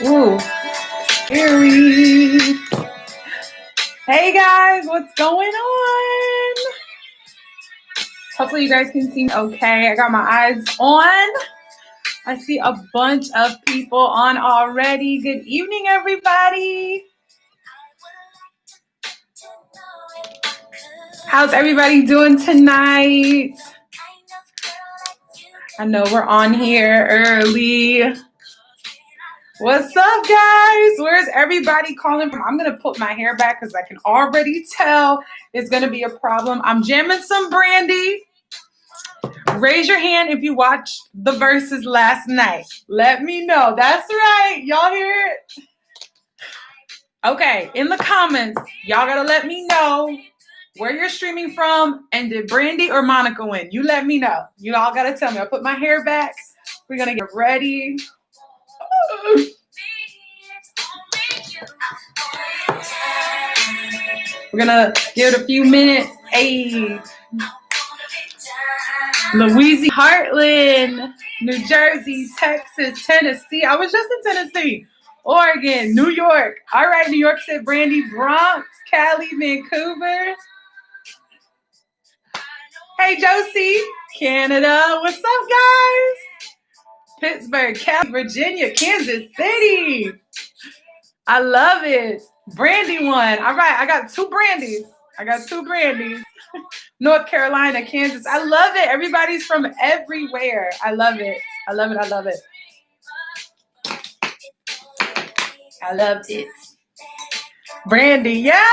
Ooh, scary. Hey guys, what's going on? Hopefully you guys can see me okay. I got my eyes on. I see a bunch of people on already. Good evening, everybody. How's everybody doing tonight? I know we're on here early. What's up, guys? Where's everybody calling from? I'm going to put my hair back because I can already tell it's going to be a problem. I'm jamming some brandy. Raise your hand if you watched the verses last night. Let me know. That's right. Y'all hear it? Okay, in the comments, y'all got to let me know where you're streaming from and did Brandy or Monica win? You let me know. You all got to tell me. I'll put my hair back. We're going to get ready. We're going to give it a few minutes. Hey. Louisiana, Heartland, New Jersey, Texas, Tennessee. I was just in Tennessee. Oregon, New York. All right, New York said Brandy. Bronx, Cali, Vancouver. Hey, Josie. Canada. What's up, guys? Pittsburgh, Cali, Virginia, Kansas City. I love it. Brandy won. All right, I got two Brandies. North Carolina, Kansas. I love it. Everybody's from everywhere. I love it. I love it. Brandy. Yeah,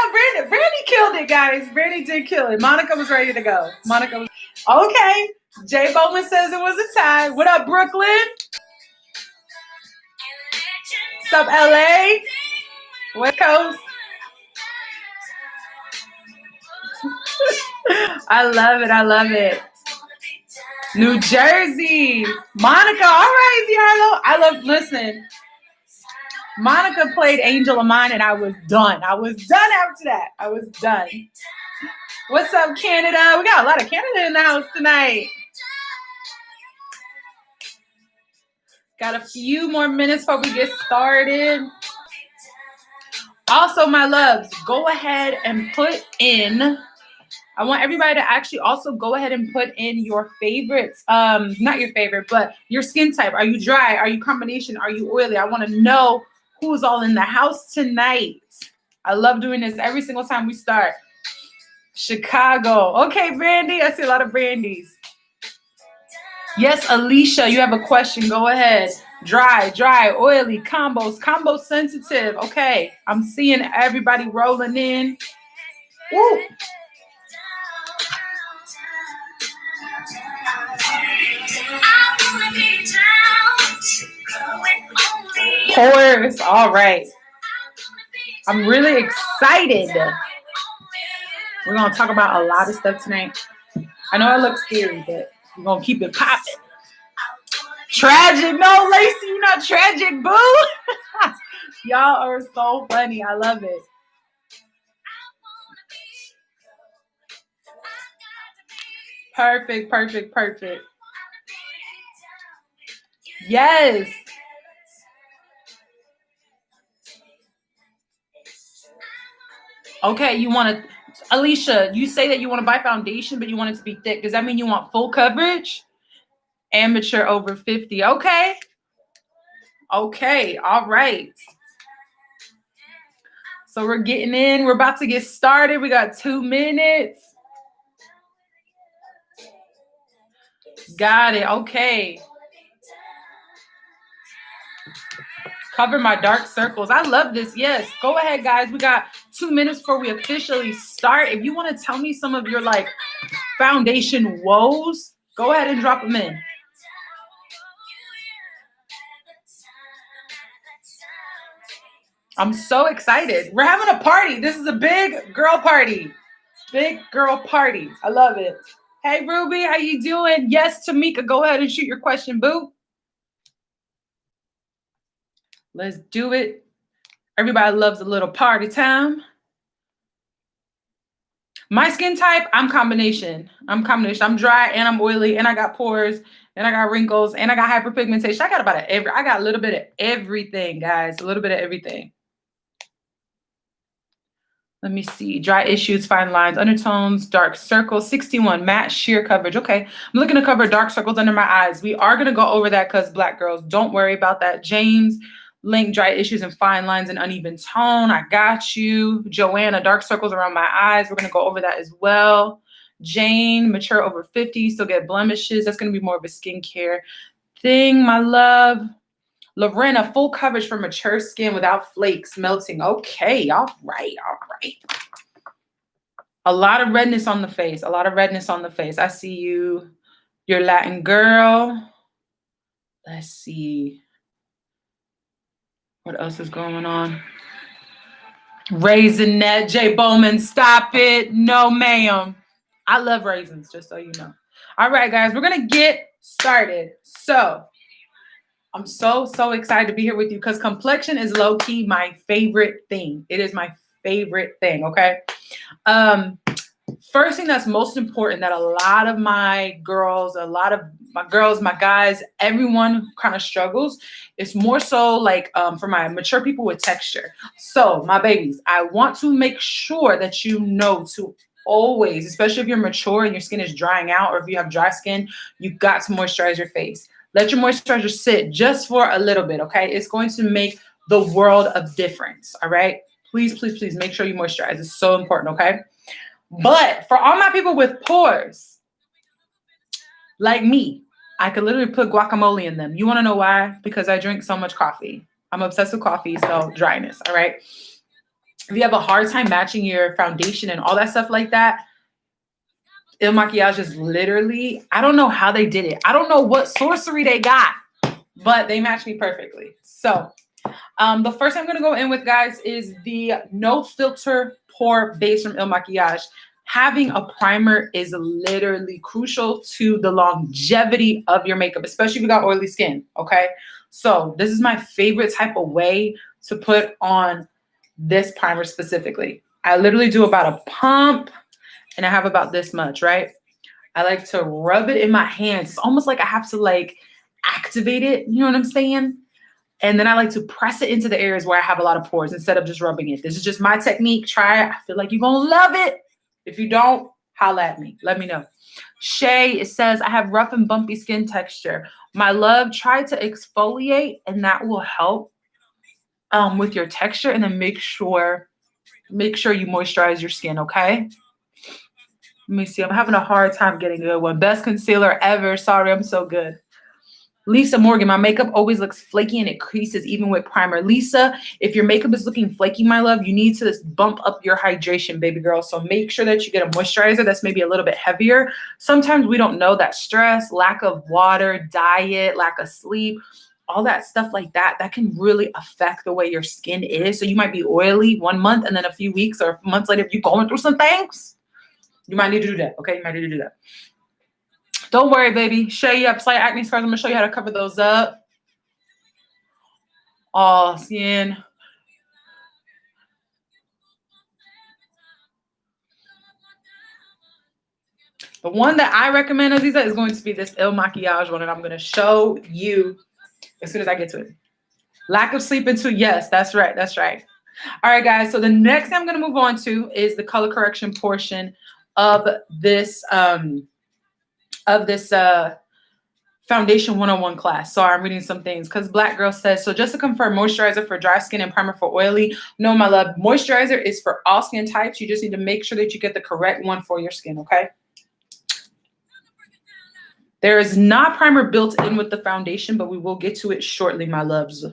Brandy killed it, guys. Brandy did kill it. Monica was ready to go. Okay. Jay Bowman says it was a tie. What up, Brooklyn? What's up, LA? West Coast? I love it. New Jersey. Monica. All right, Diallo. Listen. Monica played Angel of Mine and I was done. After that. What's up, Canada? We got a lot of Canada in the house tonight. Got a few more minutes before we get started. Also, my loves, go ahead and put in. I want everybody to actually also go ahead and put in your favorites. Not your favorite, but your skin type. Are you dry? Are you combination? Are you oily? I want to know who's all in the house tonight. I love doing this every single time we start. Chicago. Okay, Brandy. I see a lot of Brandies. Yes, Alicia, you have a question. Go ahead. Dry, oily, combo sensitive. Okay, I'm seeing everybody rolling in. Woo. Pores. All right. I'm really excited. We're going to talk about a lot of stuff tonight. I know it looks scary, but we're going to keep it popping. Tragic. No, Lacey, you're not tragic, boo. Y'all are so funny. I love it. Perfect. Yes. Okay, you want to, Alicia, you say that you want to buy foundation, but you want it to be thick. Does that mean you want full coverage? Amateur over 50. Okay. All right. So we're getting in. We're about to get started. We got 2 minutes. Got it. Okay. Cover my dark circles. I love this. Yes. Go ahead, guys. We got 2 minutes before we officially start. If you want to tell me some of your foundation woes, go ahead and drop them in. I'm so excited. We're having a party. This is a big girl party. I love it. Hey, Ruby, how you doing? Yes, Tamika, go ahead and shoot your question, boo. Let's do it. Everybody loves a little party time. My skin type, I'm combination. I'm combination. I'm dry and I'm oily and I got pores and I got wrinkles and I got hyperpigmentation. I got a little bit of everything, guys. A little bit of everything. Let me see. Dry issues, fine lines, undertones, dark circles, 61, matte sheer coverage. Okay. I'm looking to cover dark circles under my eyes. We are going to go over that because Black girls, don't worry about that. James, link, dry issues and fine lines and uneven tone. I got you. Joanna, dark circles around my eyes. We're going to go over that as well. Jane, mature over 50, still get blemishes. That's going to be more of a skincare thing, my love. Lorena, full coverage for mature skin without flakes melting. Okay, all right, all right. A lot of redness on the face, a lot of redness on the face. I see you, you're Latin girl. Let's see. What else is going on? Raisinette, J. Bowman, stop it. No, ma'am. I love raisins, just so you know. All right, guys, we're going to get started. So I'm so excited to be here with you because complexion is low-key my favorite thing. It is my favorite thing, okay? First thing that's most important that a lot of my girls, my guys, everyone kind of struggles is more so like for my mature people with texture. So my babies, I want to make sure that you know to always, especially if you're mature and your skin is drying out or if you have dry skin, you've got to moisturize your face. Let your moisturizer sit just for a little bit, okay? It's going to make the world of difference, all right? Please, please, please make sure you moisturize. It's so important, okay? But for all my people with pores, like me, I could literally put guacamole in them. You want to know why? Because I drink so much coffee. I'm obsessed with coffee, so dryness, all right? If you have a hard time matching your foundation and all that stuff like that, Il Maquillage is literally, I don't know how they did it. I don't know what sorcery they got, but they match me perfectly. So the first I'm going to go in with, guys, is the No Filter Pore Base from Il Maquillage. Having a primer is literally crucial to the longevity of your makeup, especially if you got oily skin, okay? So this is my favorite type of way to put on this primer specifically. I literally do about a pump, and I have about this much, right? I like to rub it in my hands. It's almost like I have to like activate it. You know what I'm saying? And then I like to press it into the areas where I have a lot of pores instead of just rubbing it. This is just my technique. Try it. I feel like you're going to love it. If you don't, holla at me. Let me know. Shay, it says, I have rough and bumpy skin texture. My love, try to exfoliate, and that will help with your texture. And then make sure you moisturize your skin, okay? Let me see. I'm having a hard time getting a good one. Best concealer ever. Sorry, I'm so good. Lisa Morgan, my makeup always looks flaky and it creases even with primer. Lisa, if your makeup is looking flaky, my love, you need to bump up your hydration, baby girl. So make sure that you get a moisturizer that's maybe a little bit heavier. Sometimes we don't know that stress, lack of water, diet, lack of sleep, all that stuff like that, that can really affect the way your skin is. So you might be oily 1 month and then a few weeks or months later, if you're going through some things, you might need to do that, okay? You might need to do that. Don't worry, baby. Shay, you have slight acne scars. I'm going to show you how to cover those up. All skin. The one that I recommend, Aziza, is going to be this Il Maquillage one, and I'm going to show you as soon as I get to it. Lack of sleep into, yes, that's right. That's right. All right, guys. So the next thing I'm going to move on to is the color correction portion of this Foundation 101 class. Sorry, I'm reading some things because Black Girl says, so just to confirm, moisturizer for dry skin and primer for oily. No, my love, moisturizer is for all skin types. You just need to make sure that you get the correct one for your skin, okay? There is not primer built in with the foundation, but we will get to it shortly, my loves.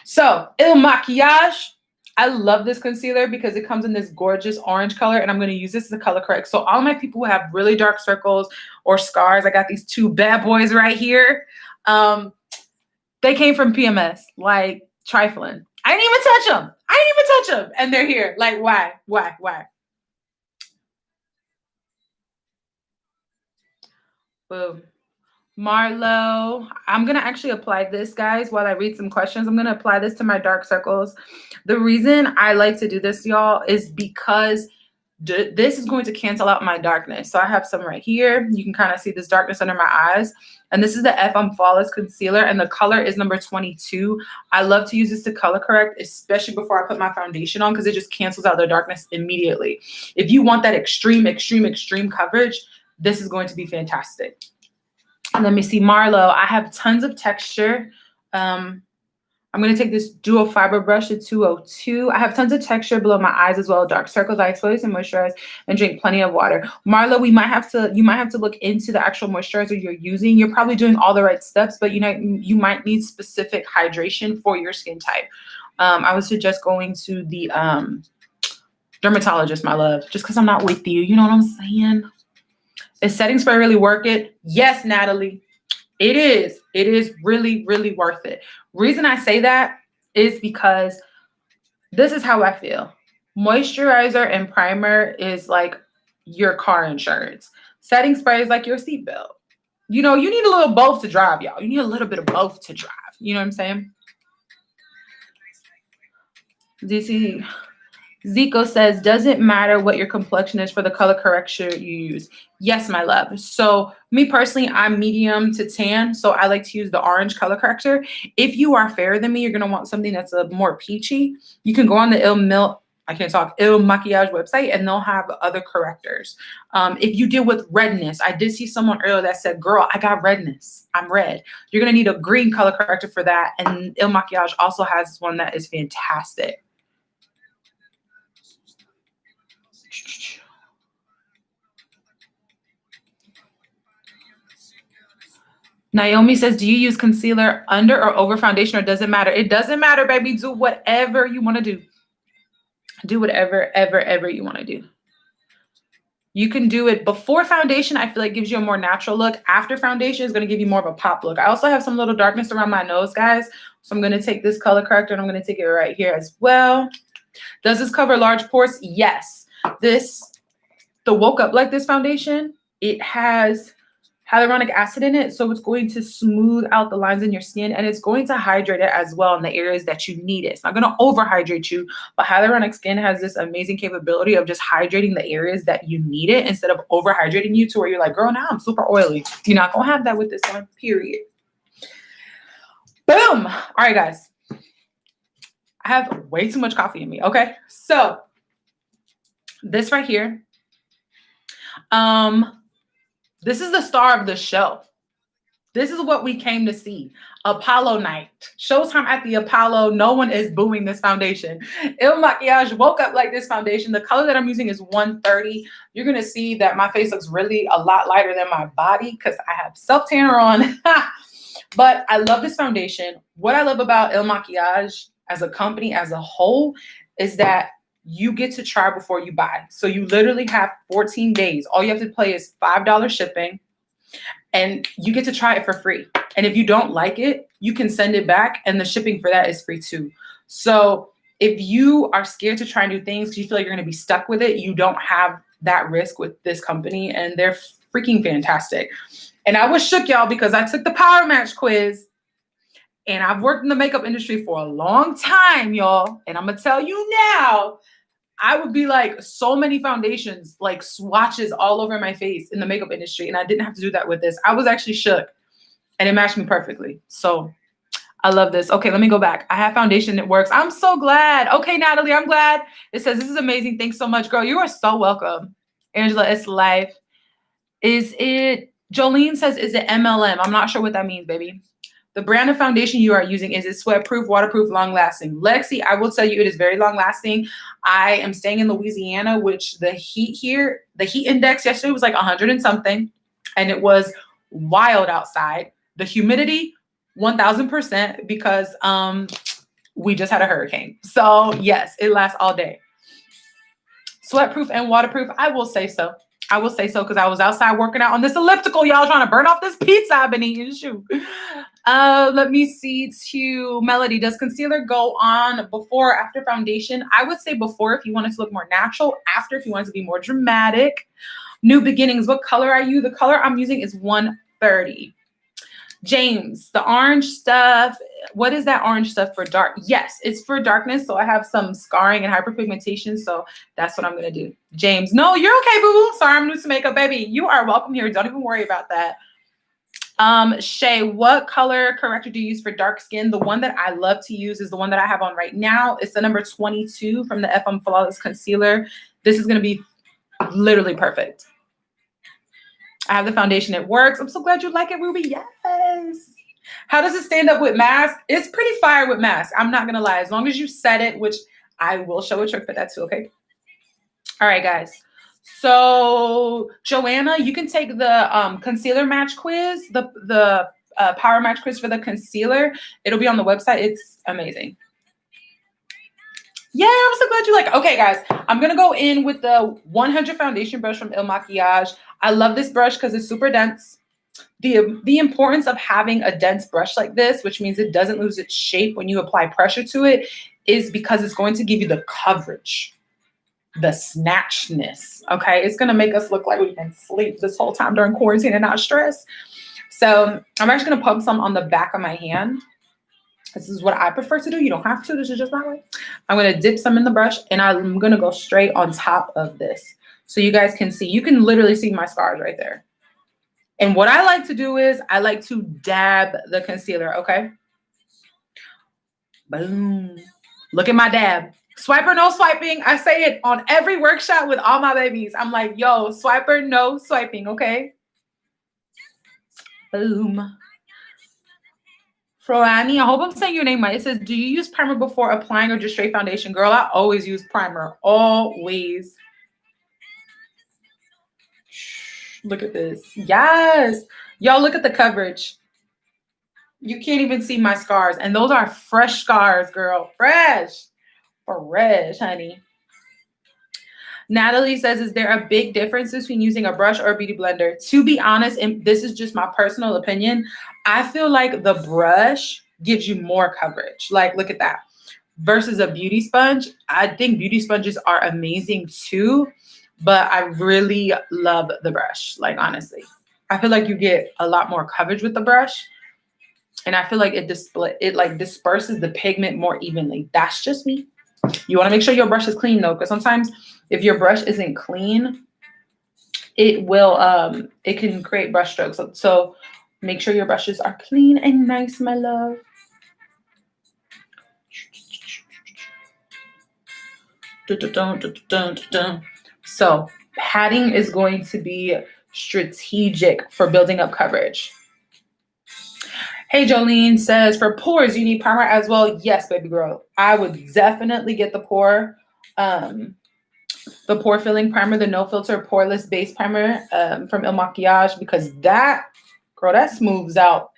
So, Il Maquillage. I love this concealer because it comes in this gorgeous orange color, and I'm going to use this as a color correct. So all my people who have really dark circles or scars, I got these two bad boys right here. They came from PMS, like trifling. I didn't even touch them. And they're here. Like, why? Boom. Marlo, I'm going to actually apply this, guys, while I read some questions. I'm going to apply this to my dark circles. The reason I like to do this, y'all, is because This is going to cancel out my darkness. So I have some right here. You can kind of see this darkness under my eyes. And this is the Flawless Concealer, and the color is number 22. I love to use this to color correct, especially before I put my foundation on, because it just cancels out the darkness immediately. If you want that extreme, extreme, extreme coverage, this is going to be fantastic. Let me see, Marlo. I have tons of texture. I'm going to take this dual fiber brush to 202. I have tons of texture below my eyes as well. Dark circles. I exfoliate and moisturize and drink plenty of water. Marlo, you might have to look into the actual moisturizer you're using. You're probably doing all the right steps, but you might need specific hydration for your skin type. I would suggest going to the dermatologist, my love, just because I'm not with you. You know what I'm saying? Is setting spray really worth it? Yes, Natalie. It is. It is really, really worth it. Reason I say that is because this is how I feel. Moisturizer and primer is like your car insurance. Setting spray is like your seatbelt. You know, you need a little both to drive, y'all. You need a little bit of both to drive. You know what I'm saying? Zico says, doesn't matter what your complexion is for the color correction you use. Yes, my love. So me personally, I'm medium to tan, so I like to use the orange color corrector. If you are fairer than me, you're going to want something that's a more peachy. You can go on the Il Maquillage website, and they'll have other correctors. If you deal with redness, I did see someone earlier that said, girl, I got redness. I'm red. You're going to need a green color corrector for that, and Il Maquillage also has one that is fantastic. Naomi says, do you use concealer under or over foundation, or does it matter? It doesn't matter, baby. Do whatever you want to do. Do whatever, ever you want to do. You can do it before foundation. I feel like gives you a more natural look. After foundation is going to give you more of a pop look. I also have some little darkness around my nose, guys. So I'm going to take this color corrector and I'm going to take it right here as well. Does this cover large pores? Yes. The Woke Up Like This foundation, it has hyaluronic acid in it, so it's going to smooth out the lines in your skin, and it's going to hydrate it as well in the areas that you need it. It's not going to overhydrate you, but hyaluronic skin has this amazing capability of just hydrating the areas that you need it instead of overhydrating you to where you're like, girl, now I'm super oily. You're not going to have that with this one, period. Boom. All right, guys. I have way too much coffee in me, okay? So this right here, this is the star of the show. This is what we came to see. Apollo night. Showtime at the Apollo. No one is booing this foundation. Il Maquillage Woke Up Like This foundation. The color that I'm using is 130. You're going to see that my face looks really a lot lighter than my body because I have self-tanner on. But I love this foundation. What I love about Il Maquillage as a company, as a whole, is that you get to try before you buy. So you literally have 14 days. All you have to pay is $5 shipping, and you get to try it for free. And if you don't like it, you can send it back, and the shipping for that is free too. So if you are scared to try new things because you feel like you're going to be stuck with it, you don't have that risk with this company, and they're freaking fantastic. And I was shook, y'all, because I took the PowerMatch quiz. And I've worked in the makeup industry for a long time, y'all. And I'm going to tell you now, I would be like so many foundations, like swatches all over my face in the makeup industry. And I didn't have to do that with this. I was actually shook, and it matched me perfectly. So I love this. Okay, let me go back. I have foundation that works. I'm so glad. Okay, Natalie, I'm glad. It says, this is amazing. Thanks so much, girl. You are so welcome. Angela, it's life. Is it, Jolene says, is it MLM? I'm not sure what that means, baby. The brand of foundation you are using, is it sweat-proof, waterproof, long-lasting? Lexi, I will tell you it is very long-lasting. I am staying in Louisiana, which the heat here, the heat index yesterday was like 100 and something, and it was wild outside. The humidity, 1,000%, because we just had a hurricane. So yes, it lasts all day. Sweat-proof and waterproof, I will say so. I will say so because I was outside working out on this elliptical, y'all, trying to burn off this pizza I've been eating. Shoot. Let me see to Melody. Does concealer go on before or after foundation? I would say before if you want it to look more natural, after if you want it to be more dramatic. New beginnings. What color are you? The color I'm using is 130. James, the orange stuff. What is that orange stuff for dark? Yes, it's for darkness. So I have some scarring and hyperpigmentation. So that's what I'm going to do. James, no, you're okay, boo-boo. Sorry, I'm new to makeup, baby. You are welcome here. Don't even worry about that. Shay, what color corrector do you use for dark skin? The one that I love to use is the one that I have on right now. It's the number 22 from the FM Flawless Concealer. This is going to be literally perfect. I have the foundation. It works. I'm so glad you like it, Ruby. Yes. How does it stand up with mask? It's pretty fire with mask. I'm not going to lie. As long as you set it, which I will show a trick for that too, okay? All right, guys. So, Joanna, you can take the concealer match quiz, the PowerMatch quiz for the concealer. It'll be on the website. It's amazing. Yeah, I'm so glad you like it. Okay, guys, I'm going to go in with the 100 foundation brush from Il Makiage. I love this brush because it's super dense. The importance of having a dense brush like this, which means it doesn't lose its shape when you apply pressure to it, is because it's going to give you the coverage, the snatchness, okay? It's going to make us look like we've been asleep this whole time during quarantine and not stressed. So I'm actually going to pump some on the back of my hand. This is what I prefer to do. You don't have to. This is just my way. I'm going to dip some in the brush, and I'm going to go straight on top of this so you guys can see. You can literally see my scars right there. And what I like to do is I like to dab the concealer, okay? Boom. Look at my dab. Swiper, no swiping. I say it on every workshop with all my babies. I'm like, yo, swiper, no swiping, okay? Boom. Froani, I hope I'm saying your name right. It says, do you use primer before applying or just straight foundation? Girl, I always use primer. Always. Look at this. Yes. Y'all, look at the coverage. You can't even see my scars. And those are fresh scars, girl. Fresh. Fresh, honey. Natalie says, is there a big difference between using a brush or a beauty blender? To be honest, and this is just my personal opinion, I feel like the brush gives you more coverage. Like, look at that. Versus a beauty sponge. I think beauty sponges are amazing too, but I really love the brush, like, honestly. I feel like you get a lot more coverage with the brush, and I feel like it disperses the pigment more evenly. That's just me. You want to make sure your brush is clean though, because sometimes if your brush isn't clean, it will it can create brush strokes. So make sure your brushes are clean and nice, my love. So padding is going to be strategic for building up coverage. Hey, Jolene says, for pores, you need primer as well. Yes, baby girl. I would definitely get the pore filling primer, the no filter poreless base primer from Il Makiage, because that, girl, that smooths out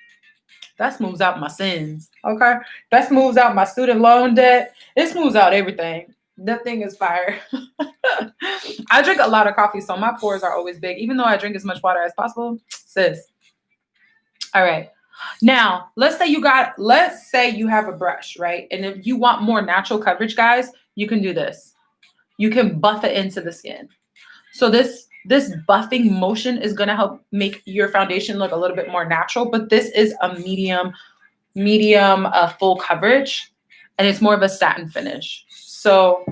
my sins. Okay. That smooths out my student loan debt. It smooths out everything. That thing is fire. I drink a lot of coffee, so my pores are always big, even though I drink as much water as possible. Sis. All right. Now, let's say you have a brush, right? And if you want more natural coverage, guys, you can do this. You can buff it into the skin. So this buffing motion is going to help make your foundation look a little bit more natural, but this is a medium full coverage, and it's more of a satin finish. So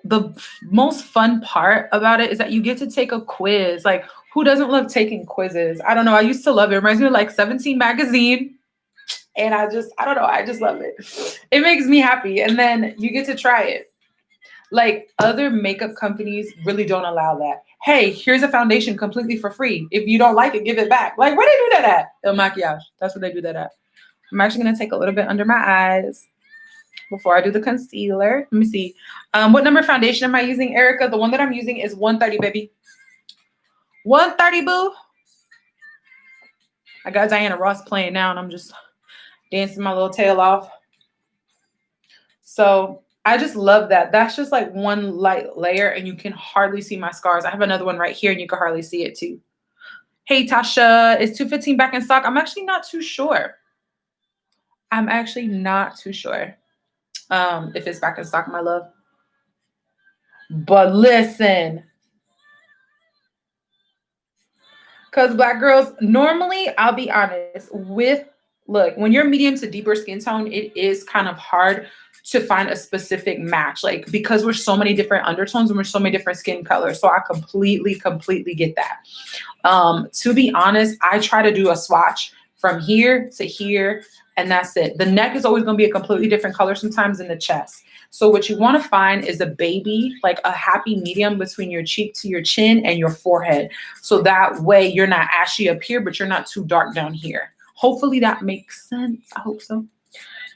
the most fun part about it is that you get to take a quiz. Like, who doesn't love taking quizzes? I don't know. I used to love it. It reminds me of like 17 magazine. And I don't know. I just love it. It makes me happy. And then you get to try it. Like, other makeup companies really don't allow that. Hey, here's a foundation completely for free. If you don't like it, give it back. Like, where they do that at? Il Makiage. That's where they do that at. I'm actually going to take a little bit under my eyes before I do the concealer. Let me see. What number foundation am I using, Erica? The one that I'm using is 130, baby. 130, boo. I got Diana Ross playing now, and I'm just dancing my little tail off. So I just love that. That's just like one light layer, and you can hardly see my scars. I have another one right here, and you can hardly see it too. Hey, Tasha, is 215 back in stock? I'm actually not too sure. If it's back in stock, my love. But listen, Because Black girls, normally, I'll be honest, look, when you're medium to deeper skin tone, it is kind of hard to find a specific match, like because we're so many different undertones and we're so many different skin colors. So I completely get that. To be honest, I try to do a swatch from here to here, and that's it. The neck is always going to be a completely different color sometimes than the chest. So what you want to find is a baby, like a happy medium between your cheek to your chin and your forehead. So that way you're not ashy up here, but you're not too dark down here. Hopefully that makes sense. I hope so.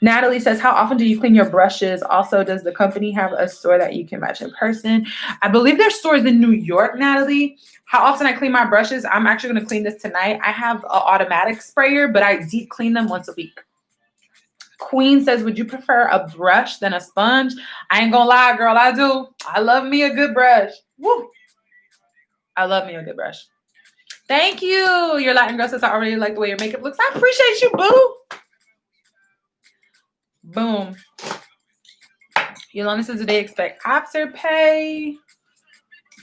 Natalie says, how often do you clean your brushes? Also, does the company have a store that you can match in person? I believe there's stores in New York, Natalie. How often I clean my brushes? I'm actually going to clean this tonight. I have an automatic sprayer, but I deep clean them once a week. Queen says, would you prefer a brush than a sponge? I ain't gonna lie, girl, I do. I love me a good brush. Woo. I love me a good brush. Thank you. Your Latin girl says, I already like the way your makeup looks. I appreciate you, boo. Boom. Yolanda says, do they expect Afterpay?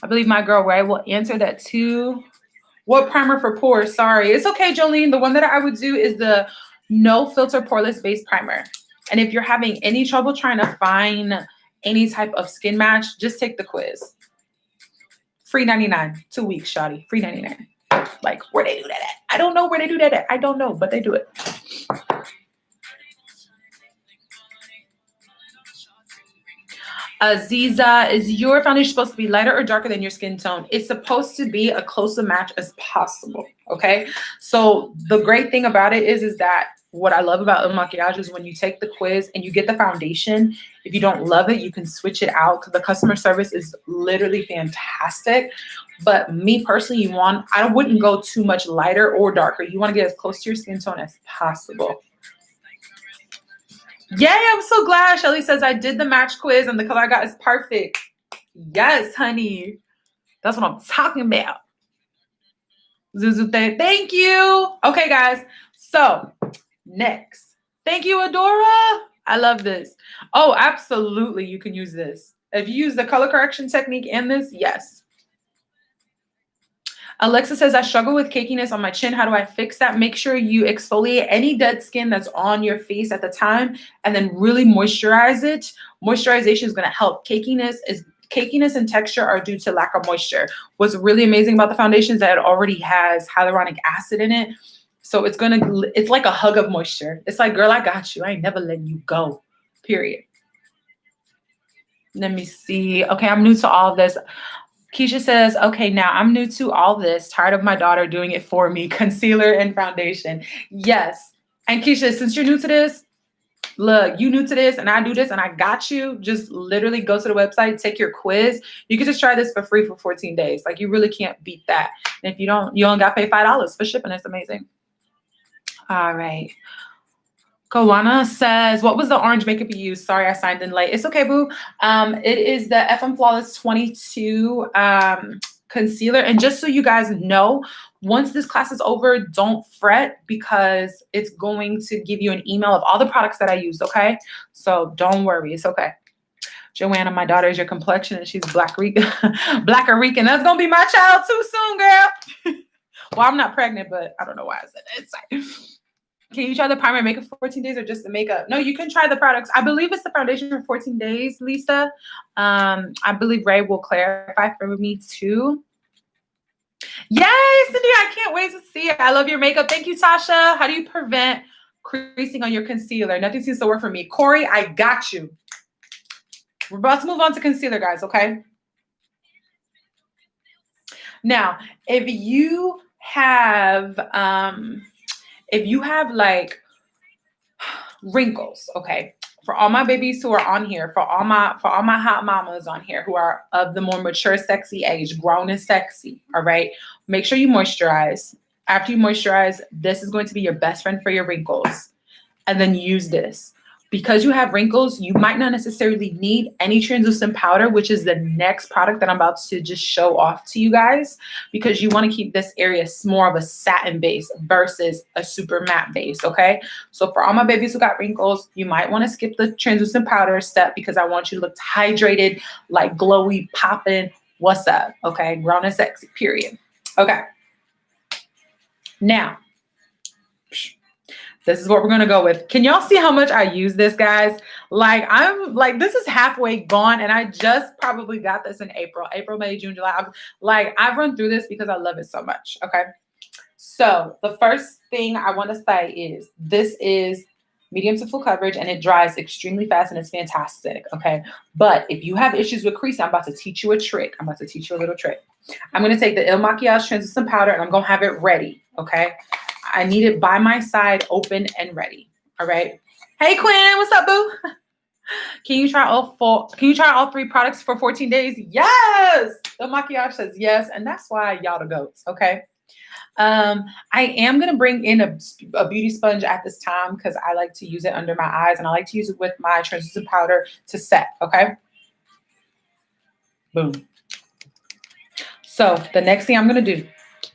I believe my girl Ray will answer that too. What primer for pores? Sorry. It's okay, Jolene. The one that I would do is the No Filter Poreless Base Primer. And if you're having any trouble trying to find any type of skin match, just take the quiz. Free 99. 2 weeks, shawty. Free 99. Like, where they do that at? I don't know where they do that at. I don't know, but they do it. Aziza, is your foundation supposed to be lighter or darker than your skin tone? It's supposed to be a closer match as possible, okay? So the great thing about it is that what I love about El Maquillaje is when you take the quiz and you get the foundation, if you don't love it, you can switch it out. The customer service is literally fantastic. But me personally, I wouldn't go too much lighter or darker. You want to get as close to your skin tone as possible. Yay, I'm so glad. Shelly says, I did the match quiz and the color I got is perfect. Yes, honey. That's what I'm talking about. Zuzu, thank you. Okay, guys. So next. Thank you, Adora. I love this. Oh, absolutely. You can use this. If you use the color correction technique and this, yes. Alexa says, I struggle with cakiness on my chin. How do I fix that? Make sure you exfoliate any dead skin that's on your face at the time and then really moisturize it. Moisturization is going to help. Cakiness and texture are due to lack of moisture. What's really amazing about the foundation is that it already has hyaluronic acid in it. So it's like a hug of moisture. It's like, girl, I got you. I ain't never letting you go, period. Let me see. Okay, I'm new to all of this. Keisha says, okay, now I'm new to all this. Tired of my daughter doing it for me. Concealer and foundation. Yes. And Keisha, since you're new to this, look, you new to this and I do this and I got you. Just literally go to the website, take your quiz. You can just try this for free for 14 days. Like, you really can't beat that. And if you only got to pay $5 for shipping. It's amazing. All right. Kawana says, what was the orange makeup you used? Sorry, I signed in late. It's okay, boo. It is the FM Flawless 22 concealer. And just so you guys know, once this class is over, don't fret because it's going to give you an email of all the products that I used, okay? So don't worry. It's okay. Joanna, my daughter is your complexion and she's Black Rican. Black Rican. That's going to be my child too soon, girl. Well, I'm not pregnant, but I don't know why I said that. It's like, can you try the primer and makeup for 14 days or just the makeup? No, you can try the products. I believe it's the foundation for 14 days, Lisa. I believe Ray will clarify for me too. Yay, Cindy, I can't wait to see it. I love your makeup. Thank you, Tasha. How do you prevent creasing on your concealer? Nothing seems to work for me. Corey, I got you. We're about to move on to concealer, guys, okay? Now, if you have like wrinkles, okay, for all my babies who are on here, for all my hot mamas on here who are of the more mature, sexy age, grown and sexy, all right, make sure you moisturize. After you moisturize, this is going to be your best friend for your wrinkles. And then use this. Because you have wrinkles, you might not necessarily need any translucent powder, which is the next product that I'm about to just show off to you guys, because you want to keep this area more of a satin base versus a super matte base, okay? So for all my babies who got wrinkles, you might want to skip the translucent powder step because I want you to look hydrated, like glowy, popping. What's up, okay? Grown and sexy, period. Okay. Now, this is what we're going to go with. Can y'all see how much I use this, guys? Like, I'm like, this is halfway gone, and I just probably got this in April, May, June, July. I've run through this because I love it so much. Okay. So the first thing I want to say is this is medium to full coverage, and it dries extremely fast, and it's fantastic. Okay. But if you have issues with creasing, I'm about to teach you a trick. I'm about to teach you a little trick. I'm going to take the Il Makiage translucent powder, and I'm going to have it ready. Okay. I need it by my side, open and ready. All right. Hey Quinn, what's up, boo? Can you try all 3 products for 14 days? Yes. The Makiage says yes, and that's why y'all the goats. Okay. I am gonna bring in a beauty sponge at this time because I like to use it under my eyes, and I like to use it with my translucent powder to set. Okay. Boom. So the next thing I'm gonna do,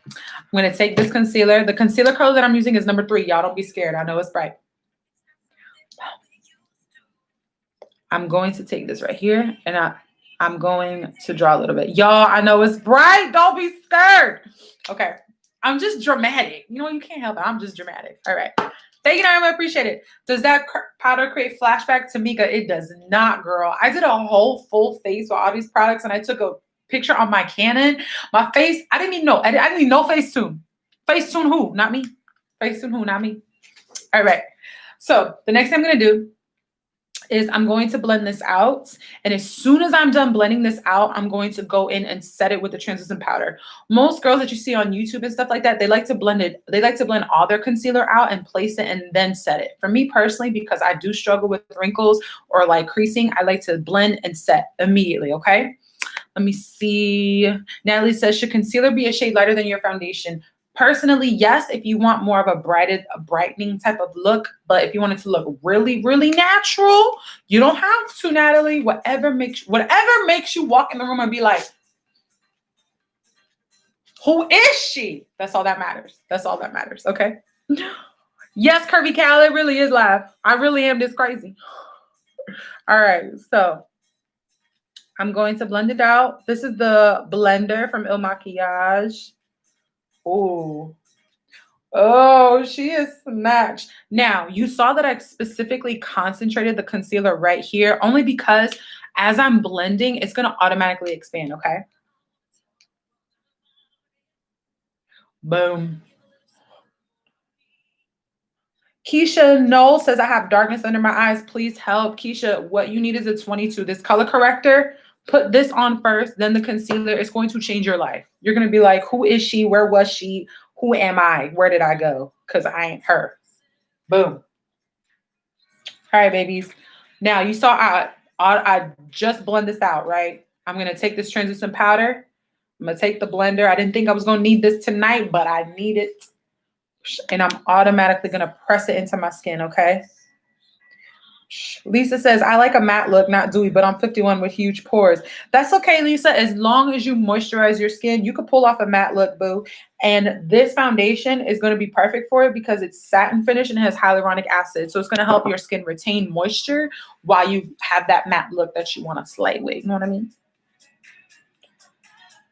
I'm going to take this concealer. The concealer color that I'm using is number 3. Y'all don't be scared. I know it's bright. I'm going to take this right here, and I'm going to draw a little bit. Y'all, I know it's bright. Don't be scared. Okay. I'm just dramatic. You know, you can't help it. I'm just dramatic. All right. Thank you, Naomi. I appreciate it. Does that powder create flashback to Mika? It does not, girl. I did a whole full face with all these products, and I took a picture on my Canon. My face, I didn't even know. I didn't even know Facetune. Facetune who? Not me. Facetune who? Not me. All right. So the next thing I'm going to do is I'm going to blend this out. And as soon as I'm done blending this out, I'm going to go in and set it with the translucent powder. Most girls that you see on YouTube and stuff like that, they like to blend it. They like to blend all their concealer out and place it and then set it. For me personally, because I do struggle with wrinkles or like creasing, I like to blend and set immediately. Okay. Let me see. Natalie says, should concealer be a shade lighter than your foundation? Personally, yes, if you want more of a brightening type of look. But if you want it to look really, really natural, you don't have to, Natalie. Whatever makes you walk in the room and be like, who is she? That's all that matters. That's all that matters. Okay. Yes, Curvy Cal, it really is live. I really am this crazy. All right. So I'm going to blend it out. This is the blender from Il Makiage. Oh, she is snatched. Now, you saw that I specifically concentrated the concealer right here, only because as I'm blending, it's going to automatically expand, okay? Boom. Keisha Knoll says, I have darkness under my eyes. Please help. Keisha, what you need is a 22. This color corrector, put this on first, then the concealer. It's going to change your life. You're going to be like, who is she? Where was she? Who am I? Where did I go? Because I ain't her. Boom. All right, babies. Now, you saw I just blend this out, right? I'm going to take this translucent powder. I'm going to take the blender. I didn't think I was going to need this tonight, but I need it. And I'm automatically going to press it into my skin, okay? Lisa says, I like a matte look, not dewy, but I'm 51 with huge pores. That's okay, Lisa. As long as you moisturize your skin, you could pull off a matte look, boo. And this foundation is going to be perfect for it because it's satin finish and it has hyaluronic acid. So it's going to help your skin retain moisture while you have that matte look that you want to slay with. You know what I mean?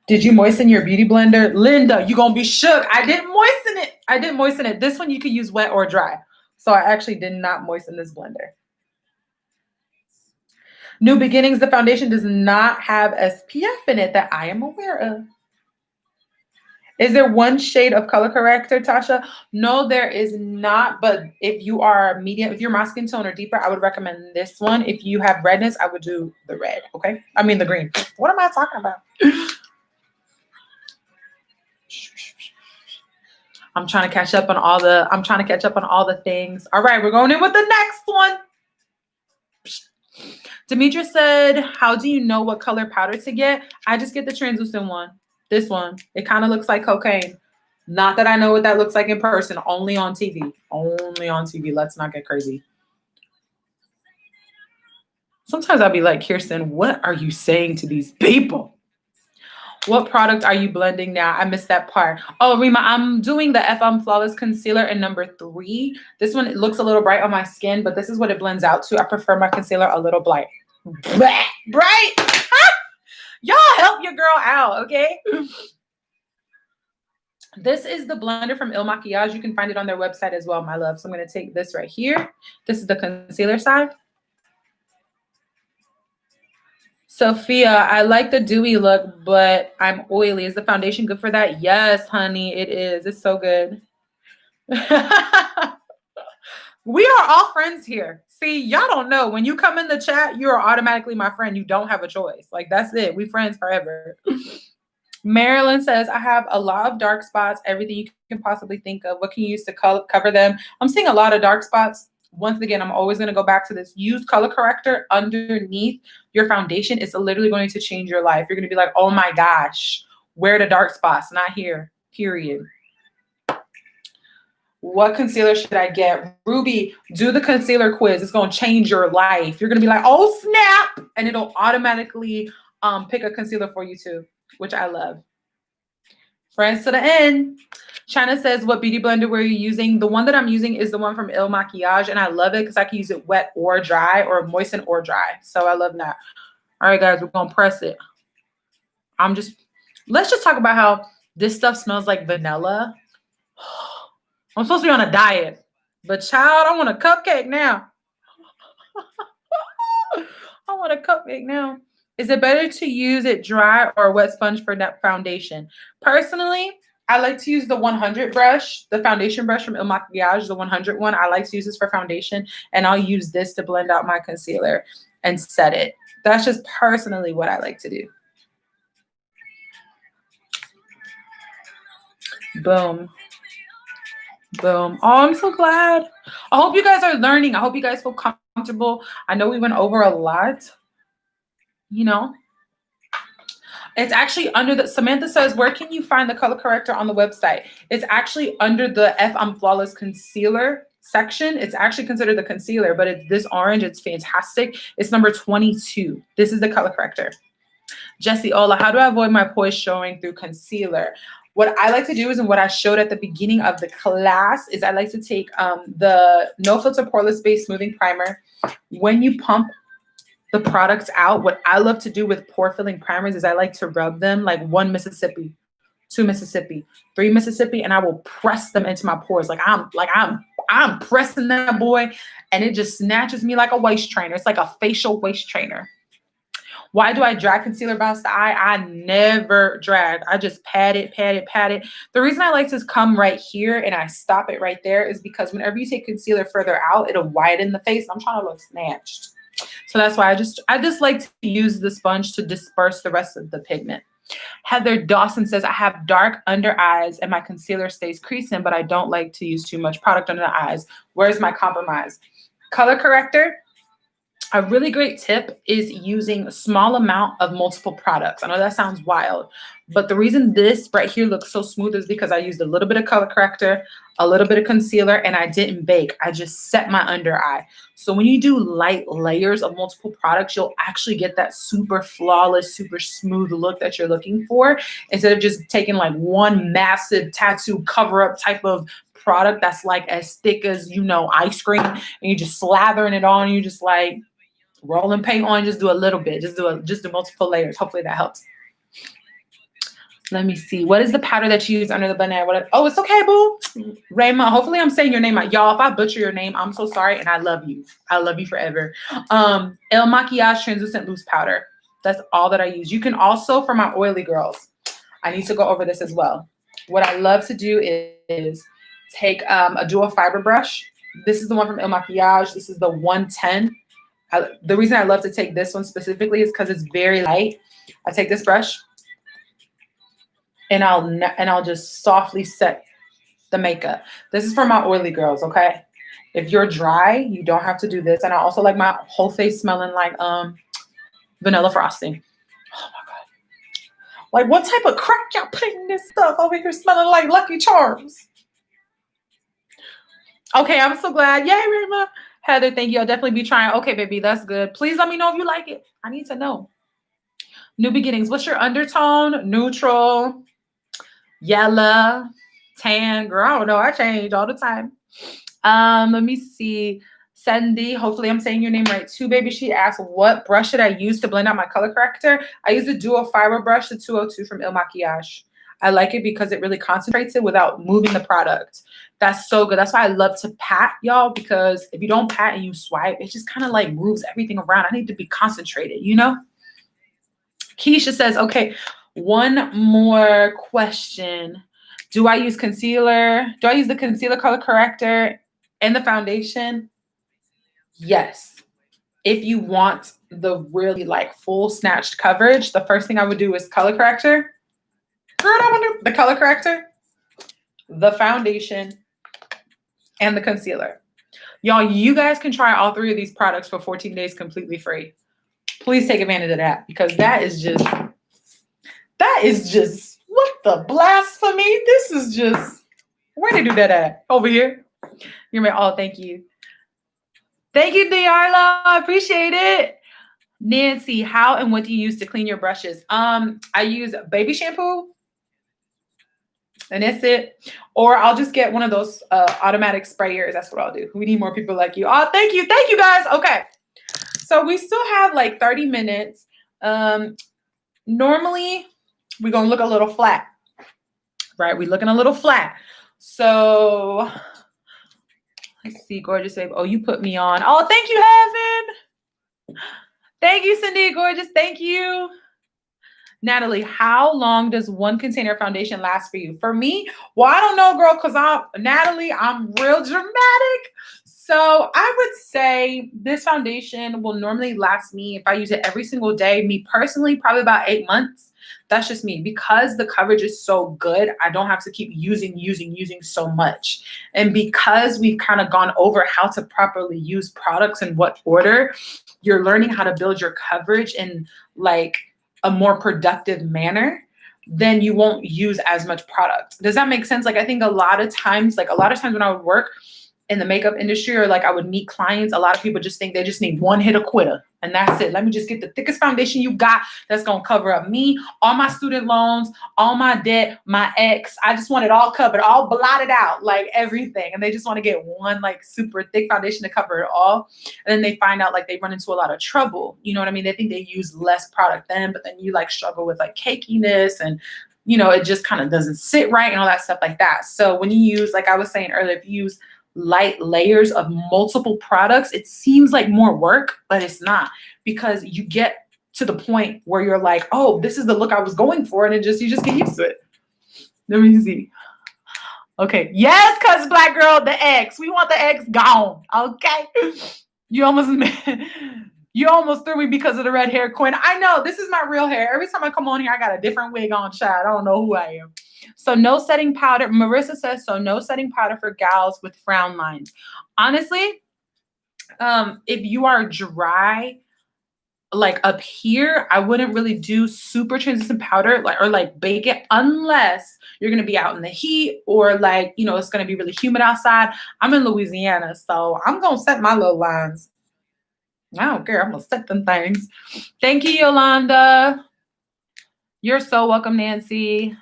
Did you moisten your beauty blender? Linda, you're going to be shook. I didn't moisten it. I didn't moisten it. This one you could use wet or dry. So I actually did not moisten this blender. New Beginnings, the foundation does not have SPF in it that I am aware of. Is there one shade of color corrector, Tasha? No, there is not. But if you are medium, if you're my skin tone or deeper, I would recommend this one. If you have redness, I would do the red. Okay. I mean the green. What am I talking about? I'm trying to catch up on all the things. All right, we're going in with the next one. Demetra said, how do you know what color powder to get? I just get the translucent one. This one. It kind of looks like cocaine. Not that I know what that looks like in person. Only on TV. Only on TV. Let's not get crazy. Sometimes I'll be like, Kirsten, what are you saying to these people? What product are you blending now? I missed that part. Oh, Rima, I'm doing the FM Flawless Concealer in number 3. This one, it looks a little bright on my skin, but this is what it blends out to. I prefer my concealer a little bright. Bright? Y'all help your girl out, okay? This is the blender from Il Makiage. You can find it on their website as well, my love. So I'm going to take this right here. This is the concealer side. Sophia, I like the dewy look, but I'm oily. Is the foundation good for that? Yes, honey, it is. It's so good. We are all friends here. See, y'all don't know. When you come in the chat, you are automatically my friend. You don't have a choice. Like, that's it. We friends forever. Marilyn says, I have a lot of dark spots, everything you can possibly think of. What can you use to cover them? I'm seeing a lot of dark spots. Once again, I'm always going to go back to this. Use color corrector underneath your foundation. It's literally going to change your life. You're going to be like, oh my gosh, where are the dark spots? Not here, period. What concealer should I get? Ruby, do the concealer quiz. It's going to change your life. You're going to be like, oh snap. And it'll automatically pick a concealer for you too, which I love. Friends to the end. China says, what beauty blender were you using? The one that I'm using is the one from Il Makiage, and I love it because I can use it wet or dry, or moisten or dry. So I love that. All right, guys, we're going to press it. Let's just talk about how this stuff smells like vanilla. I'm supposed to be on a diet, but child, I want a cupcake now. I want a cupcake now. Is it better to use it dry or a wet sponge for that foundation? Personally, I like to use the 100 brush, the foundation brush from Il Makiage, the 100 one. I like to use this for foundation, and I'll use this to blend out my concealer and set it. That's just personally what I like to do. Boom. Boom. Oh, I'm so glad. I hope you guys are learning. I hope you guys feel comfortable. I know we went over a lot. You know, it's actually under the, Samantha says, where can you find the color corrector on the website? It's actually under the I'm Flawless concealer section. It's actually considered the concealer, but it's this orange. It's fantastic. It's number 22. This is the color corrector. Jessie Ola, how do I avoid my pores showing through concealer? What I like to do is, and what I showed at the beginning of the class, is I like to take the No Filter Poreless Base Smoothing Primer. When you pump the products out, what I love to do with pore filling primers is I like to rub them like 1 Mississippi, 2 Mississippi, 3 Mississippi, and I will press them into my pores. I'm pressing that boy, and it just snatches me like a waist trainer. It's like a facial waist trainer. Why do I drag concealer across the eye? I never drag. I just pat it. The reason I like to come right here and I stop it right there is because whenever you take concealer further out, it'll widen the face. I'm trying to look snatched. So that's why I just like to use the sponge to disperse the rest of the pigment. Heather Dawson says, I have dark under eyes and my concealer stays creasing, but I don't like to use too much product under the eyes. Where's my compromise? Color corrector. A really great tip is using a small amount of multiple products. I know that sounds wild, but the reason this right here looks so smooth is because I used a little bit of color corrector, a little bit of concealer, and I didn't bake. I just set my under eye. So when you do light layers of multiple products, you'll actually get that super flawless, super smooth look that you're looking for, instead of just taking like one massive tattoo cover-up type of product that's like as thick as, you know, ice cream, and you're just slathering it on, and you're just like, rolling paint on, just do a little bit. Just do multiple layers. Hopefully that helps. Let me see. What is the powder that you use under the banana? Oh, it's okay, boo. Rayma, hopefully I'm saying your name right. Y'all, if I butcher your name, I'm so sorry, and I love you. I love you forever. Il Makiage Translucent Loose Powder. That's all that I use. You can also, for my oily girls, I need to go over this as well. What I love to do is take a dual fiber brush. This is the one from Il Makiage. This is the 110. The reason I love to take this one specifically is because it's very light. I take this brush and I'll just softly set the makeup. This is for my oily girls, okay? If you're dry, you don't have to do this. And I also like my whole face smelling like vanilla frosting. Oh my God. Like, what type of crack y'all putting in this stuff over here smelling like Lucky Charms? Okay, I'm so glad. Yay, Rima. Heather, thank you. I'll definitely be trying. Okay, baby, that's good. Please let me know if you like it. I need to know. New beginnings. What's your undertone? Neutral, yellow, tan. Girl, I don't know. I change all the time. Let me see. Sandy, hopefully I'm saying your name right too, baby. She asked, what brush should I use to blend out my color corrector? I use the dual fiber brush, the 202 from Il Makiage. I like it because it really concentrates it without moving the product. That's so good. That's why I love to pat, y'all, because if you don't pat and you swipe, it just kind of like moves everything around. I need to be concentrated, you know? Keisha says, okay, one more question. Do I use concealer? Do I use the concealer color corrector and the foundation? Yes. If you want the really like full snatched coverage, the first thing I would do is color corrector. The color corrector, the foundation, and the concealer. Y'all, you guys can try all three of these products for 14 days completely free. Please take advantage of that because that is just, what the blasphemy? This is just, where did you do that at? Over here? You're my, oh, thank you. Thank you, Diarla. I appreciate it. Nancy, how and what do you use to clean your brushes? I use baby shampoo. And that's it. Or I'll just get one of those automatic sprayers. That's what I'll do. We need more people like you. Oh, thank you. Thank you, guys. Okay. So we still have like 30 minutes. Normally, we're going to look a little flat. Right? We're looking a little flat. So let's see. Gorgeous babe. Oh, you put me on. Oh, thank you, Heaven. Thank you, Cindy. Gorgeous. Thank you. Natalie, how long does one container of foundation last for you? For me, well, I don't know, girl, because I'm real dramatic. So I would say this foundation will normally last me, if I use it every single day, me personally, probably about 8 months. That's just me. Because the coverage is so good, I don't have to keep using so much. And because we've kind of gone over how to properly use products in what order, you're learning how to build your coverage in like a more productive manner, then you won't use as much product. Does that make sense? Like, I think a lot of times when I would work in the makeup industry or like I would meet clients, a lot of people just think they just need one hit a quitter and that's it. Let me just get the thickest foundation you got that's going to cover up me, all my student loans, all my debt, my ex. I just want it all covered, all blotted out, like everything. And they just want to get one like super thick foundation to cover it all. And then they find out like they run into a lot of trouble. You know what I mean? They think they use less product then, but then you like struggle with like cakiness and you know, it just kind of doesn't sit right and all that stuff like that. So when you use, like I was saying earlier, if you use light layers of multiple products, it seems like more work, but it's not, because you get to the point where you're like, oh, this is the look I was going for, and you just get used to it. Let me see. Okay, yes, cuz Black girl, the X. We want the X gone. Okay. You almost threw me because of the red hair, Quinn. I know, this is my real hair. Every time I come on here, I got a different wig on, child. I don't know who I am. So no setting powder. Marissa says, so no setting powder for gals with frown lines. Honestly, if you are dry, like up here, I wouldn't really do super translucent powder or bake it unless you're going to be out in the heat or like, you know, it's going to be really humid outside. I'm in Louisiana, so I'm going to set my little lines. I don't care. I'm going to set them things. Thank you, Yolanda. You're so welcome, Nancy.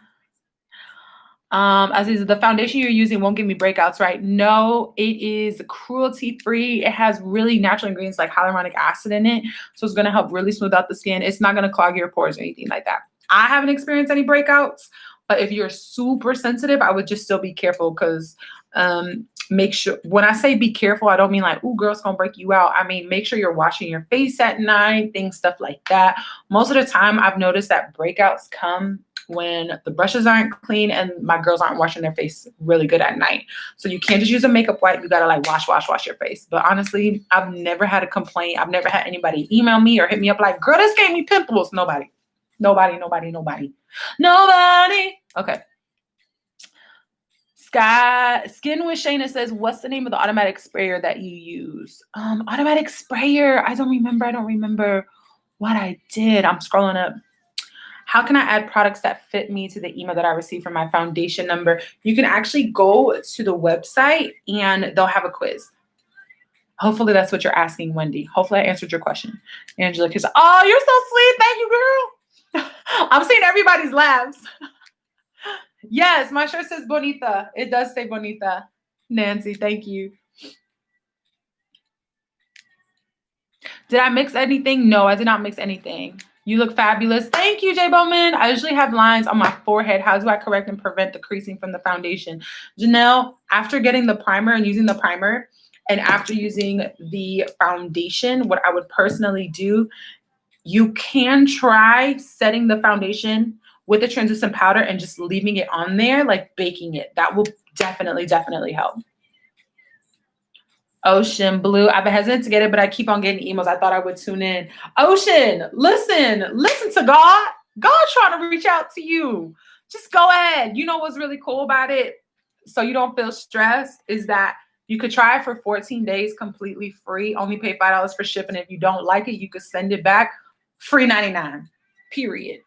Aziza, the foundation you're using won't give me breakouts, right? No, it is cruelty-free. It has really natural ingredients like hyaluronic acid in it. So it's going to help really smooth out the skin. It's not going to clog your pores or anything like that. I haven't experienced any breakouts, but if you're super sensitive, I would just still be careful because make sure, when I say be careful, I don't mean like, ooh, girl, it's going to break you out. I mean, make sure you're washing your face at night, stuff like that. Most of the time, I've noticed that breakouts come when the brushes aren't clean and my girls aren't washing their face really good at night. So you can't just use a makeup wipe. You got to like wash your face. But honestly, I've never had a complaint. I've never had anybody email me or hit me up like, girl, this gave me pimples. Nobody. Okay. Skin with Shayna says, what's the name of the automatic sprayer that you use? Automatic sprayer. I don't remember what I did. I'm scrolling up. How can I add products that fit me to the email that I received from my foundation number? You can actually go to the website and they'll have a quiz. Hopefully that's what you're asking, Wendy. Hopefully I answered your question. Angela, because, oh, you're so sweet. Thank you, girl. I'm seeing everybody's laughs. Yes, my shirt says Bonita. It does say Bonita. Nancy, thank you. Did I mix anything? No, I did not mix anything. You look fabulous. Thank you, J Bowman. I usually have lines on my forehead. How do I correct and prevent the creasing from the foundation? Janelle, after getting the primer and using the primer, and after using the foundation, what I would personally do, you can try setting the foundation with a translucent powder and just leaving it on there, like baking it. That will definitely, definitely help. Ocean Blue. I've been hesitant to get it, but I keep on getting emails. I thought I would tune in. Ocean, listen to God. God's trying to reach out to you. Just go ahead. You know what's really cool about it? So you don't feel stressed is that you could try it for 14 days completely free. Only pay $5 for shipping. If you don't like it, you could send it back. Free 99. Period.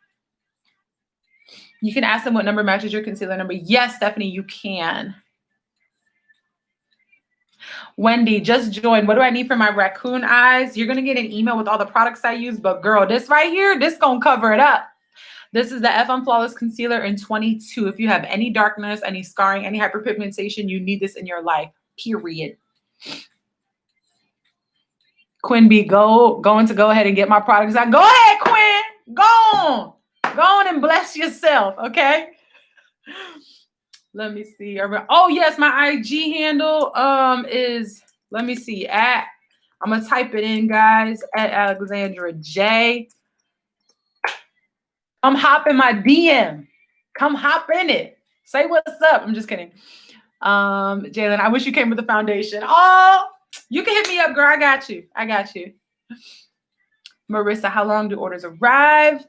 You can ask them what number matches your concealer number. Yes, Stephanie, you can. Wendy, just joined. What do I need for my raccoon eyes? You're going to get an email with all the products I use, but girl, this right here, this going to cover it up. This is the FM Flawless Concealer in 22. If you have any darkness, any scarring, any hyperpigmentation, you need this in your life, period. Quinn B, going to go ahead and get my products out. Go ahead, Quinn. Go on. Go on and bless yourself, okay? Let me see. Oh, yes, my IG handle is, let me see, I'm going to type it in, guys, at Alexandra J. Come hop in my DM. Come hop in it. Say what's up. I'm just kidding. Jalen, I wish you came with the foundation. Oh, you can hit me up, girl. I got you. I got you. Marissa, how long do orders arrive?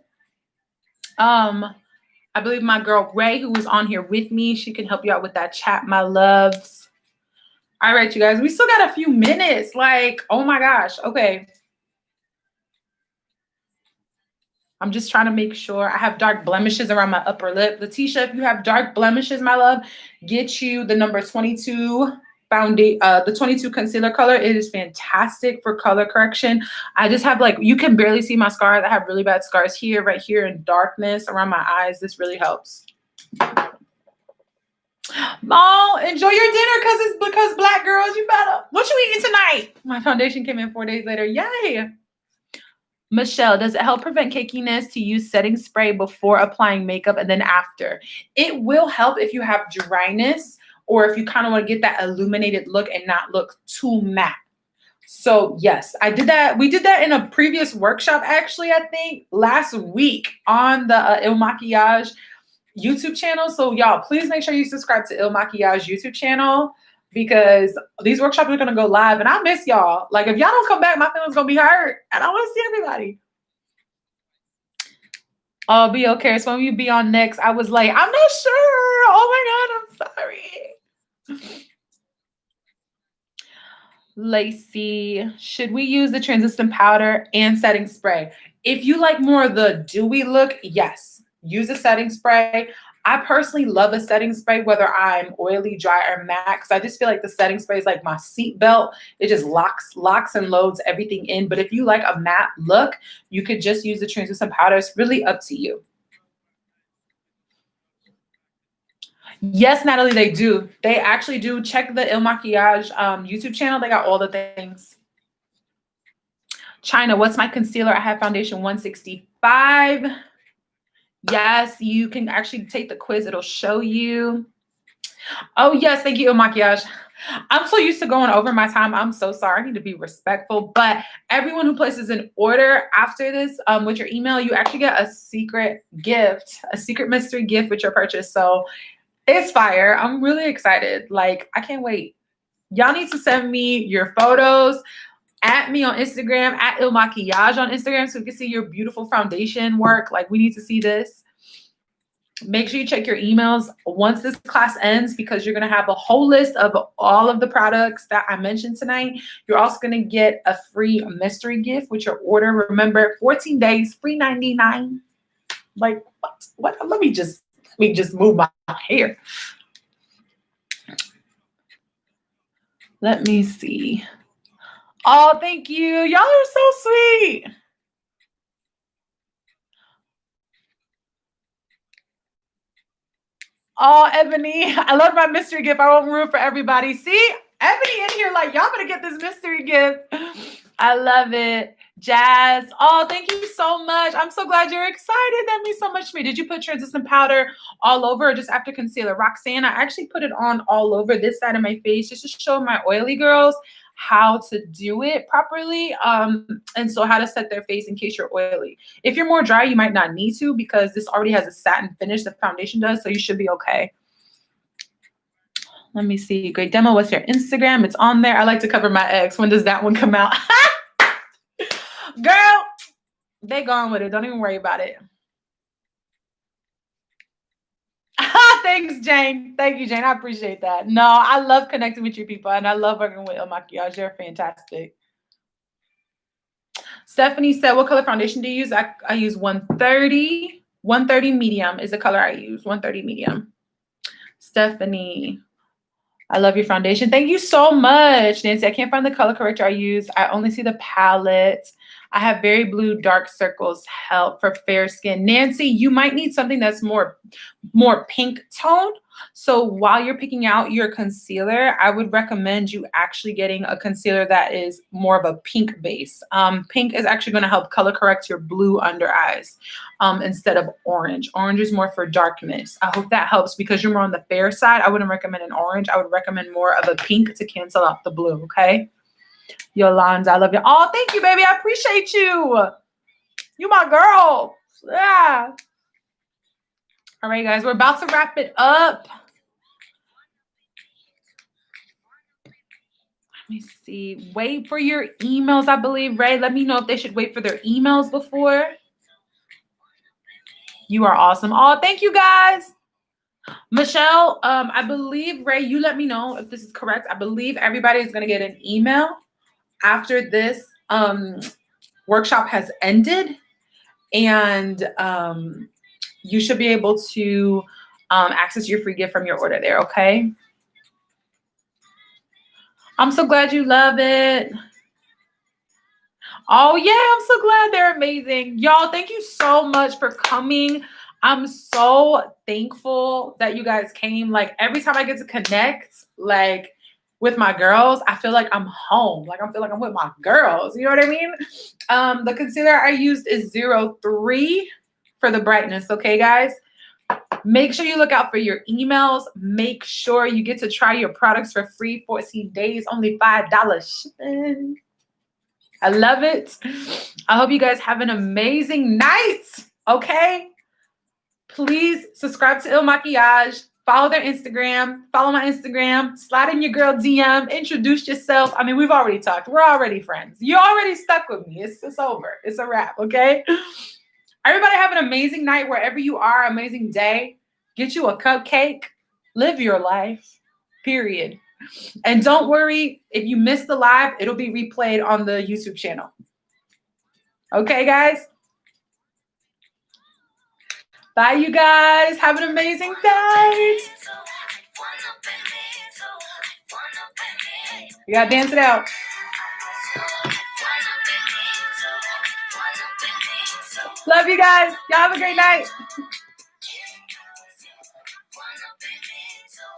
I believe my girl Ray, who was on here with me, she can help you out with that chat, my loves. All right, you guys, we still got a few minutes. Like, oh my gosh. Okay. I'm just trying to make sure. I have dark blemishes around my upper lip. Letitia, if you have dark blemishes, my love, get you the number 22 the 22 concealer color. It is fantastic for color correction. I just have like, you can barely see my scars. I have really bad scars here, right here, and darkness around my eyes. This really helps. Oh, enjoy your dinner because black girls, you better. What you eating tonight? My foundation came in 4 days later. Yay. Michelle, does it help prevent cakiness to use setting spray before applying makeup and then after? It will help if you have dryness or if you kind of want to get that illuminated look and not look too matte. So yes, I did that. We did that in a previous workshop, actually, I think last week on the Il Maquillage YouTube channel. So y'all, please make sure you subscribe to Il Maquillage YouTube channel because these workshops are going to go live and I miss y'all. Like if y'all don't come back, my feelings going to be hurt and I want to see everybody. Oh, be okay. So when you be on next, I was like, I'm not sure. Oh my God, I'm sorry. Lacey, should we use the translucent powder and setting spray? If you like more of the dewy look, yes, use a setting spray. I personally love a setting spray, whether I'm oily, dry, or matte, because I just feel like the setting spray is like my seat belt. It just locks and loads everything in. But if you like a matte look, you could just use the translucent powder. It's really up to you. Yes, Natalie, they do. They actually do. Check the Il Maquillage YouTube channel. They got all the things. China, what's my concealer? I have foundation 165. Yes, you can actually take the quiz. It'll show you. Oh, yes. Thank you, Il Maquillage. I'm so used to going over my time. I'm so sorry. I need to be respectful. But everyone who places an order after this with your email, you actually get a secret gift, a secret mystery gift with your purchase. So it's fire. I'm really excited. Like, I can't wait. Y'all need to send me your photos. At me on Instagram, at Il Maquillage on Instagram, so we can see your beautiful foundation work. Like, we need to see this. Make sure you check your emails once this class ends because you're going to have a whole list of all of the products that I mentioned tonight. You're also going to get a free mystery gift with your order. Remember, 14 days, free 99. Like, what? Let me just move my hair. Let me see. Oh, thank you. Y'all are so sweet. Oh, Ebony, I love my mystery gift. I won't ruin for everybody. See, Ebony in here like, y'all better get this mystery gift. I love it. Jazz. Oh, thank you so much. I'm so glad you're excited. That means so much to me. Did you put translucent powder all over or just after concealer? Roxanne, I actually put it on all over this side of my face just to show my oily girls how to do it properly. And so how to set their face in case you're oily. If you're more dry, you might not need to because this already has a satin finish, the foundation does, so you should be okay. Let me see. Great demo. What's your Instagram? It's on there. I like to cover my ex. When does that one come out? Girl, they gone with it. Don't even worry about it. Thanks, Jane. Thank you, Jane. I appreciate that. No, I love connecting with you people, and I love working with Il Maquillage. You're fantastic. Stephanie said, what color foundation do you use? I use 130. 130 medium is the color I use. 130 medium. Stephanie, I love your foundation. Thank you so much, Nancy. I can't find the color corrector I use. I only see the palette. I have very blue dark circles. Help for fair skin. Nancy, you might need something that's more pink tone. So while you're picking out your concealer, I would recommend you actually getting a concealer that is more of a pink base. Pink is actually going to help color correct your blue under eyes instead of orange. Orange is more for darkness. I hope that helps because you're more on the fair side. I wouldn't recommend an orange. I would recommend more of a pink to cancel out the blue, okay? Yolanda, I love you. Oh, thank you, baby. I appreciate you. You my girl. Yeah. All right, guys, we're about to wrap it up. Let me see. Wait for your emails, I believe, Ray. Let me know if they should wait for their emails before. You are awesome. Oh, thank you, guys. Michelle, I believe, Ray, you let me know if this is correct. I believe everybody is going to get an email after this workshop has ended. And you should be able to access your free gift from your order there, okay? I'm so glad you love it. Oh, yeah, I'm so glad they're amazing. Y'all, thank you so much for coming. I'm so thankful that you guys came. Like, every time I get to connect, like, with my girls, I feel like I'm home. Like, I feel like I'm with my girls. You know what I mean? The concealer I used is 03 for the brightness, okay, guys? Make sure you look out for your emails. Make sure you get to try your products for free, 14 days, only $5 shipping. I love it. I hope you guys have an amazing night, okay? Please subscribe to Il Maquillage. Follow their Instagram. Follow my Instagram. Slide in your girl DM. Introduce yourself. I mean, we've already talked. We're already friends. You already stuck with me. It's over. It's a wrap, okay? Everybody have an amazing night wherever you are, amazing day. Get you a cupcake. Live your life, period. And don't worry, if you missed the live, it'll be replayed on the YouTube channel. Okay, guys? Bye, you guys. Have an amazing night. We gotta dance it out. Love you guys. Y'all have a great night.